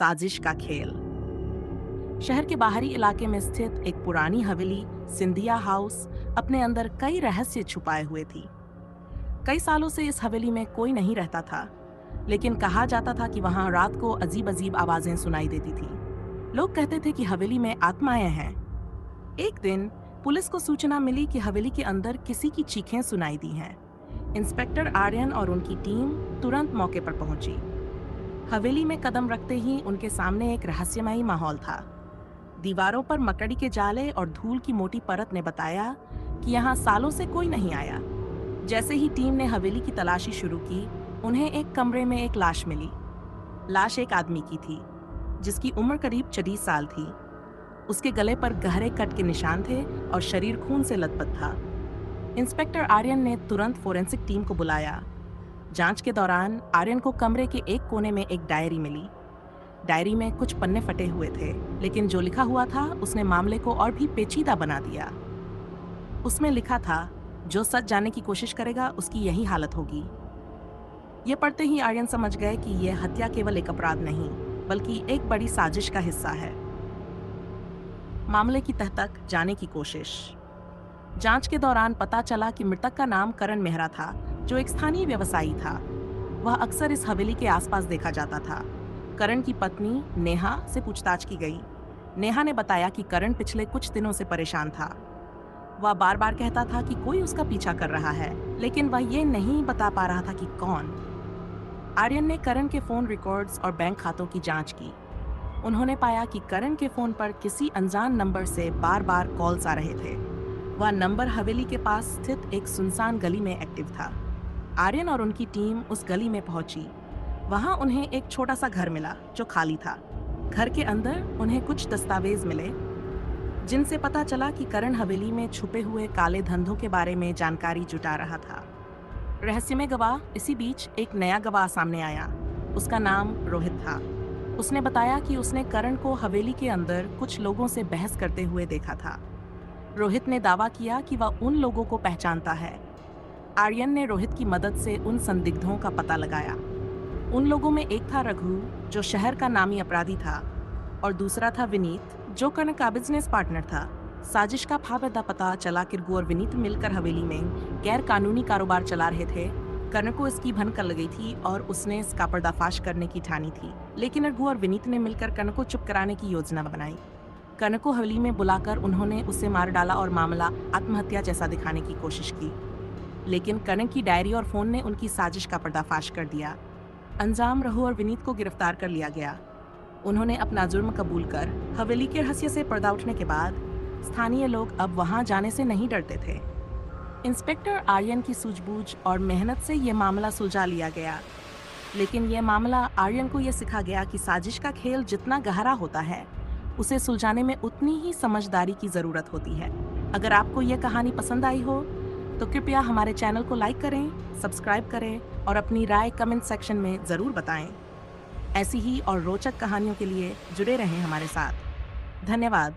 साजिश का खेल। शहर के बाहरी इलाके में स्थित एक पुरानी हवेली सिंधिया हाउस अपने अंदर कई रहस्य छुपाए हुए थी। कई सालों से इस हवेली में कोई नहीं रहता था, लेकिन कहा जाता था कि वहां रात को अजीब अजीब आवाजें सुनाई देती थी। लोग कहते थे कि हवेली में आत्माएं हैं। एक दिन पुलिस को सूचना मिली कि हवेली के अंदर किसी की चीखें सुनाई दी हैं। इंस्पेक्टर आर्यन और उनकी टीम तुरंत मौके पर पहुंची। हवेली में कदम रखते ही उनके सामने एक रहस्यमयी माहौल था। दीवारों पर मकड़ी के जाले और धूल की मोटी परत ने बताया कि यहाँ सालों से कोई नहीं आया। जैसे ही टीम ने हवेली की तलाशी शुरू की, उन्हें एक कमरे में एक लाश मिली। लाश एक आदमी की थी, जिसकी उम्र करीब 40 साल थी। उसके गले पर गहरे कट के निशान थे और शरीर खून से लथपथ था। इंस्पेक्टर आर्यन ने तुरंत फोरेंसिक टीम को बुलाया। जांच के दौरान आर्यन को कमरे के एक कोने में एक डायरी मिली। डायरी में कुछ पन्ने फटे हुए थे, लेकिन जो लिखा हुआ था उसने मामले को और भी पेचीदा बना दिया। उसमें लिखा था, जो सच जानने की कोशिश करेगा उसकी यही हालत होगी। ये पढ़ते ही आर्यन समझ गए कि यह हत्या केवल एक अपराध नहीं, बल्कि एक बड़ी साजिश का हिस्सा है। मामले की तह तक जाने की कोशिश। जांच के दौरान पता चला कि मृतक का नाम करण मेहरा था, जो एक स्थानीय व्यवसायी था। वह अक्सर इस हवेली के आसपास देखा जाता था। करण की पत्नी नेहा से पूछताछ की गई। नेहा ने बताया कि करण पिछले कुछ दिनों से परेशान था। वह बार बार कहता था कि कोई उसका पीछा कर रहा है, लेकिन वह ये नहीं बता पा रहा था कि कौन। आर्यन ने करण के फोन रिकॉर्ड्स और बैंक खातों की जांच की। उन्होंने पाया कि करण के फोन पर किसी अनजान नंबर से बार बार कॉल्स आ रहे थे। वह नंबर हवेली के पास स्थित एक सुनसान गली में एक्टिव था। आर्यन और उनकी टीम उस गली में पहुंची। वहां उन्हें एक छोटा सा घर मिला जो खाली था। घर के अंदर उन्हें कुछ दस्तावेज मिले, जिनसे पता चला कि करण हवेली में छुपे हुए काले धंधों के बारे में जानकारी जुटा रहा था। रहस्यमय गवाह इसी बीच एक नया गवाह सामने आया। उसका नाम रोहित था। उसने बताया कि उसने करण को हवेली के अंदर कुछ लोगों से बहस करते हुए देखा था। रोहित ने दावा किया कि वह उन लोगों को पहचानता है। आर्यन ने रोहित की मदद से उन संदिग्धों का पता लगाया। उन लोगों में एक था रघु, जो शहर का नामी अपराधी था, और दूसरा था विनीत, जो करण का बिजनेस पार्टनर था। साजिश का फाबेदा पता चला कि रघु और विनीत मिलकर हवेली में गैर कानूनी कारोबार चला रहे थे। करण को इसकी भनक लग गई थी और उसने इसका पर्दाफाश करने की ठानी थी, लेकिन रघु और विनीत ने मिलकर करण को चुप कराने की योजना बनाई। करण को हवेली में बुलाकर उन्होंने उसे मार डाला और मामला आत्महत्या जैसा दिखाने की कोशिश की, लेकिन करण की डायरी और फोन ने उनकी साजिश का पर्दाफाश कर दिया। अंजाम रघु और विनीत को गिरफ्तार कर लिया गया। उन्होंने अपना जुर्म कबूल कर हवेली के रहस्य से पर्दा उठने के बाद स्थानीय लोग अब वहां जाने से नहीं डरते थे। इंस्पेक्टर आर्यन की सूझबूझ और मेहनत से यह मामला सुलझा लिया गया, लेकिन यह मामला आर्यन को यह सिखा गया कि साजिश का खेल जितना गहरा होता है, उसे सुलझाने में उतनी ही समझदारी की जरूरत होती है। अगर आपको यह कहानी पसंद आई हो तो कृपया हमारे चैनल को लाइक करें, सब्सक्राइब करें और अपनी राय कमेंट सेक्शन में जरूर बताएं। ऐसी ही और रोचक कहानियों के लिए जुड़े रहें हमारे साथ। धन्यवाद।